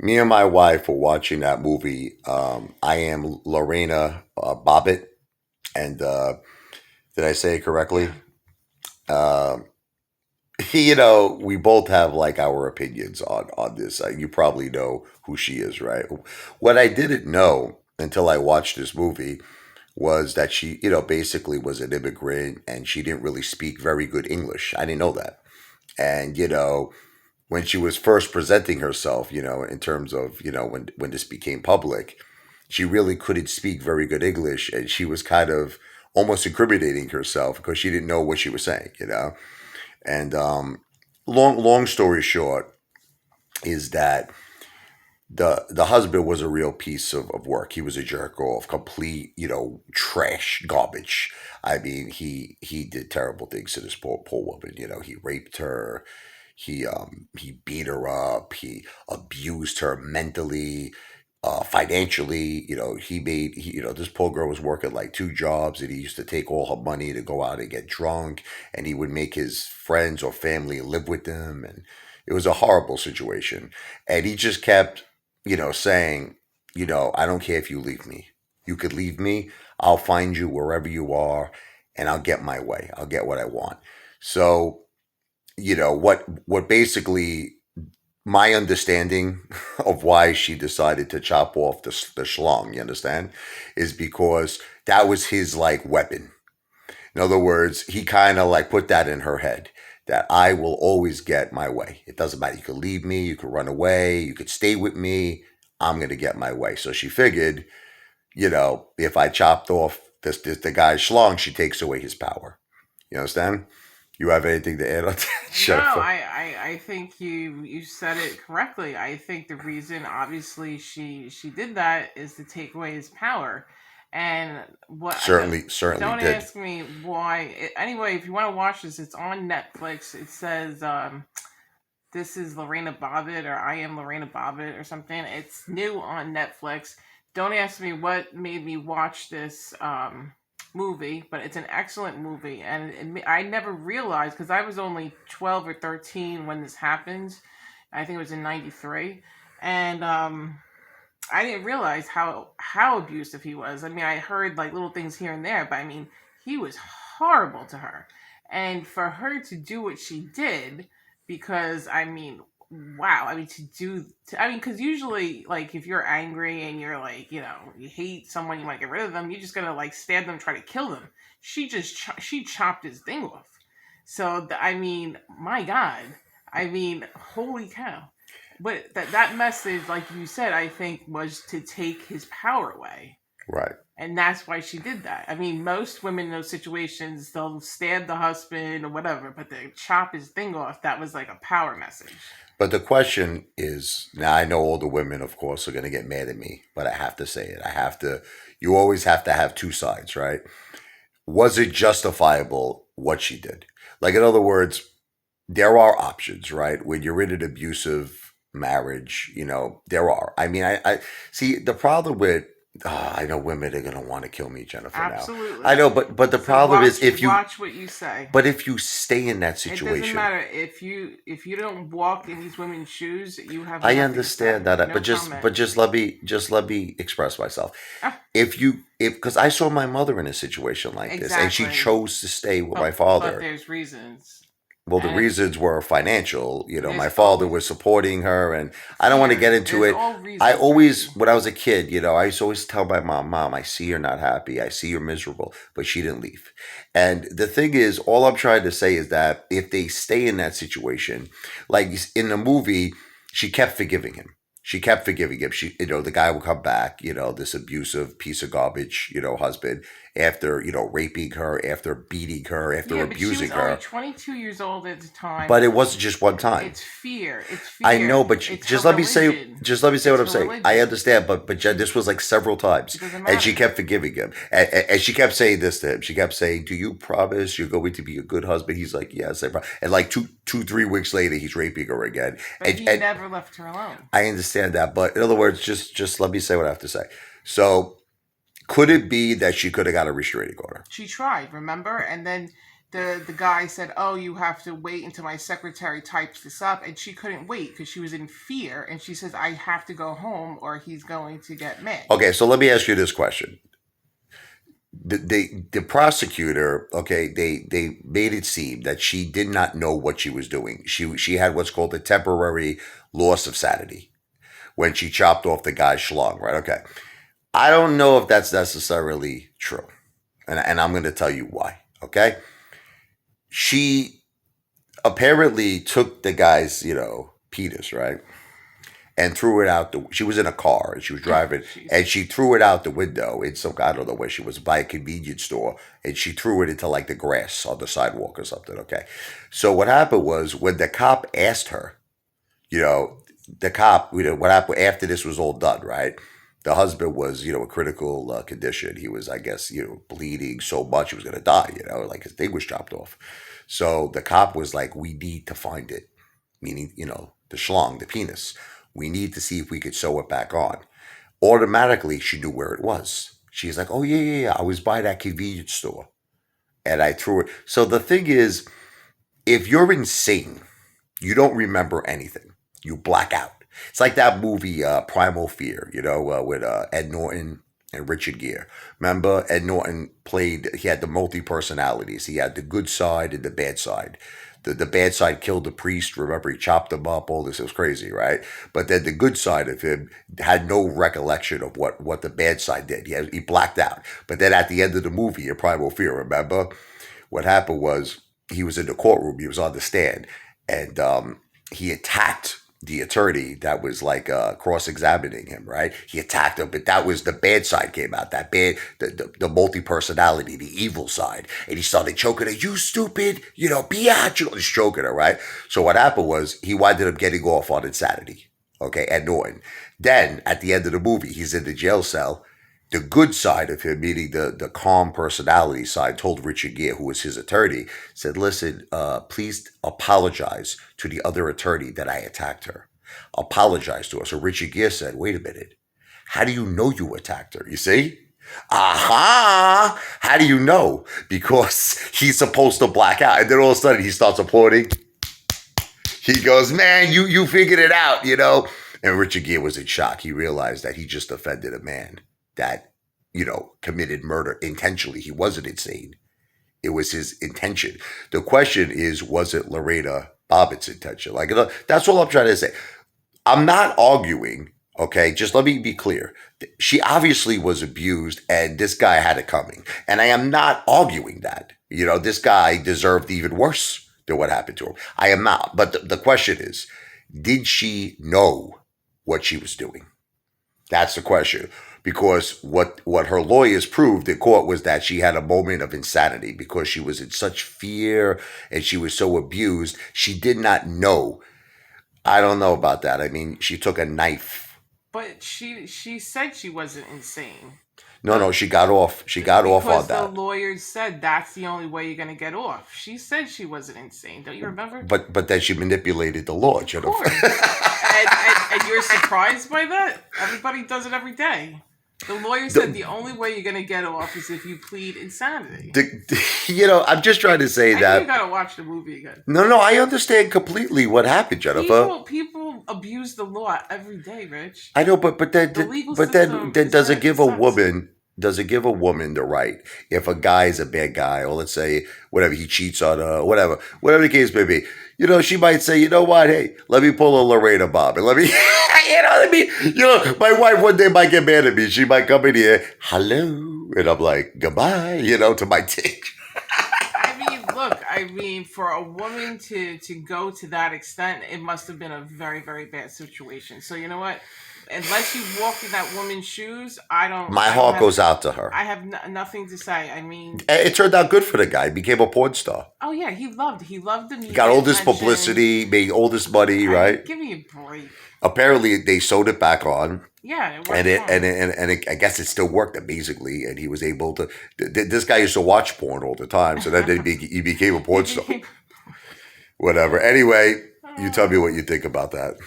Me and my wife were watching that movie. I am Lorena Bobbitt, and did I say it correctly? Yeah. Um, we both have like our opinions on this. You probably know who she is, right? What I didn't know until I watched this movie was that she, basically was an immigrant and she didn't really speak very good English. I didn't know that. And when she was first presenting herself, in terms of, when this became public, she really couldn't speak very good English and she was kind of almost incriminating herself because she didn't know what she was saying. And long story short is that the husband was a real piece of work. He was a jerk off, complete, trash, garbage. I mean, he did terrible things to this poor woman. He raped her, he beat her up, he abused her mentally, financially. This poor girl was working like two jobs, and he used to take all her money to go out and get drunk, and he would make his friends or family live with them, and it was a horrible situation. And he just kept, saying, I don't care if you leave me. You could leave me. I'll find you wherever you are, and I'll get my way. I'll get what I want. So, what basically my understanding of why she decided to chop off the schlong, you understand, is because that was his like weapon. In other words, he kind of like put that in her head that I will always get my way. It doesn't matter. You could leave me, you could run away, you could stay with me. I'm going to get my way. So she figured, if I chopped off this the guy's schlong, she takes away his power. You understand? You have anything to add on that, No, Jennifer? I think you said it correctly. I think the reason, obviously, she did that is to take away his power. And what I don't Certainly don't did. ask me why. Anyway, if you want to watch this, it's on Netflix. It says this is Lorena Bobbitt or I am Lorena Bobbitt or something. It's new on Netflix. Don't ask me what made me watch this movie, but it's an excellent movie. And I never realized because I was only 12 or 13 when this happened. I think it was in '93. And I didn't realize how abusive he was. I mean, I heard like little things here and there, but I mean, he was horrible to her. And for her to do what she did, because I mean, wow, I mean I mean, because usually, like, if you're angry and you're like, you hate someone, you want to get rid of them, you're just gonna like stab them, try to kill them. She chopped his thing off. So I mean, my God, I mean, holy cow. But that message, like you said, I think was to take his power away. Right. And that's why she did that. I mean, most women in those situations, they'll stab the husband or whatever, but to chop his thing off, that was like a power message. But the question is, now I know all the women, of course, are going to get mad at me, but I have to say it. You always have to have two sides, right? Was it justifiable what she did? Like, in other words, there are options, right? When you're in an abusive marriage, there are. I mean, I see the problem with. I know women are gonna want to kill me, Jennifer. Now, I Absolutely. know, but the So problem is watch what you say. if you stay in that It doesn't situation, matter if you don't walk in these women's shoes, you have I nothing to understand say. that, No but comment. just let me express myself. Ah, If because I saw my mother in a situation like this, and she exactly. chose to stay with my But father. there's reasons, Well, the and reasons were financial. My there's father always was supporting her, and I don't want to get fear. into There's it. all I reasons, always, Ricky. when I was a kid, I used to always tell my mom, I see you're not happy. I see you're miserable, but she didn't leave. And the thing is, all I'm trying to say is that if they stay in that situation, like in the movie, she kept forgiving him. She kept forgiving him. The guy would come back, this abusive piece of garbage, husband, after, raping her, after beating her, after Yeah, but she abusing was only her. 22 years old at the time. But it wasn't just one time. It's fear. It's I know, fear. but It's her just let me say, religion. what It's I'm her saying. I religion. understand, but Jen, this was like several times, It doesn't and she matter. kept forgiving him, and she kept saying this to him. She kept saying, "Do you promise you're going to be a good husband?" He's like, "Yes, I promise." And like 3 weeks later, he's raping her again, But and he and never left her alone. I understand that, but in other words, just let me say what I have to say. So, could it be that she could have got a restraining order? She tried, remember? And then the guy said, "Oh, you have to wait until my secretary types this up," and she couldn't wait because she was in fear. And she says, "I have to go home, or he's going to get mad." Okay, so let me ask you this question. The prosecutor, okay, they made it seem that she did not know what she was doing. She had what's called a temporary loss of sanity when she chopped off the guy's schlong, right? Okay. I don't know if that's necessarily true. And I'm going to tell you why, okay? She apparently took the guy's, penis, right? And threw it out she was in a car and she was driving and she threw it out the window in some, I don't know where she was, by a convenience store, and she threw it into like the grass on the sidewalk or something. Okay. So what happened was when the cop asked her, the cop, what happened after this was all done, right? The husband was, a critical condition. He was, I guess, bleeding so much he was going to die, like his thing was chopped off. So the cop was like, we need to find it, meaning, the schlong, the penis. We need to see if we could sew it back on. Automatically, she knew where it was. She's like, oh, yeah. I was by that convenience store and I threw it. So the thing is, if you're insane, you don't remember anything. You black out. It's like that movie, Primal Fear, with Ed Norton and Richard Gere. Remember, Ed Norton he had the multi-personalities. He had the good side and the bad side. The bad side killed the priest. Remember, he chopped him up. All this, it was crazy, right? But then the good side of him had no recollection of what the bad side did. He blacked out. But then at the end of the movie, in Primal Fear, remember, what happened was he was in the courtroom. He was on the stand, and he attacked the attorney that was like cross-examining him, right? He attacked him, but that was the bad side came out, that bad, the multi-personality, the evil side. And he started choking her, you stupid, biatch, just choking her, right? So what happened was he wound up getting off on insanity, okay, Ed Norton. Then at the end of the movie, he's in the jail cell. The good side of him, meaning the calm personality side, told Richard Gere, who was his attorney, said, listen, please apologize to the other attorney that I attacked her. Apologize to her. So Richard Gere said, wait a minute. How do you know you attacked her? You see? Aha! How do you know? Because he's supposed to black out. And then all of a sudden he starts applauding. He goes, man, you figured it out, And Richard Gere was in shock. He realized that he just offended a man that, committed murder intentionally. He wasn't insane. It was his intention. The question is, was it Lorena Bobbitt's intention? Like, that's all I'm trying to say. I'm not arguing, okay? Just let me be clear. She obviously was abused and this guy had it coming. And I am not arguing that. This guy deserved even worse than what happened to him. I am not. But the question is, did she know what she was doing? That's the question. Because what her lawyers proved in court was that she had a moment of insanity because she was in such fear and she was so abused. She did not know. I don't know about that. I mean, she took a knife. But she said she wasn't insane. No, she got off. She got off on that. Because the lawyers said that's the only way you're going to get off. She said she wasn't insane. Don't you remember? But then she manipulated the law, Jennifer. Of course. and you're surprised by that? Everybody does it every day. The lawyer said the only way you're going to get off is if you plead insanity. I'm just trying to say that. You got to watch the movie again. No, I understand completely what happened, Jennifer. People abuse the law every day, Rich. I know, but then does it give a woman the right if a guy is a bad guy, or let's say whatever, he cheats on her, whatever the case may be? She might say, you know what, hey, let me pull a Lorena Bob and let me. My wife one day might get mad at me. She might come in here, hello, and I'm like, goodbye, to my dick. I mean, for a woman to go to that extent, it must have been a very, very bad situation. So you know what? Unless you walk in that woman's shoes, My heart goes out to her. I have nothing to say. I mean, it turned out good for the guy. He became a porn star. Oh yeah, he loved the music. He got all this publicity, made all this money, right? Give me a break. Apparently, they sewed it back on. Yeah, it worked. I guess it still worked amazingly, and he was able to. This guy used to watch porn all the time, so then he became a porn star. Whatever. Anyway, you tell me what you think about that.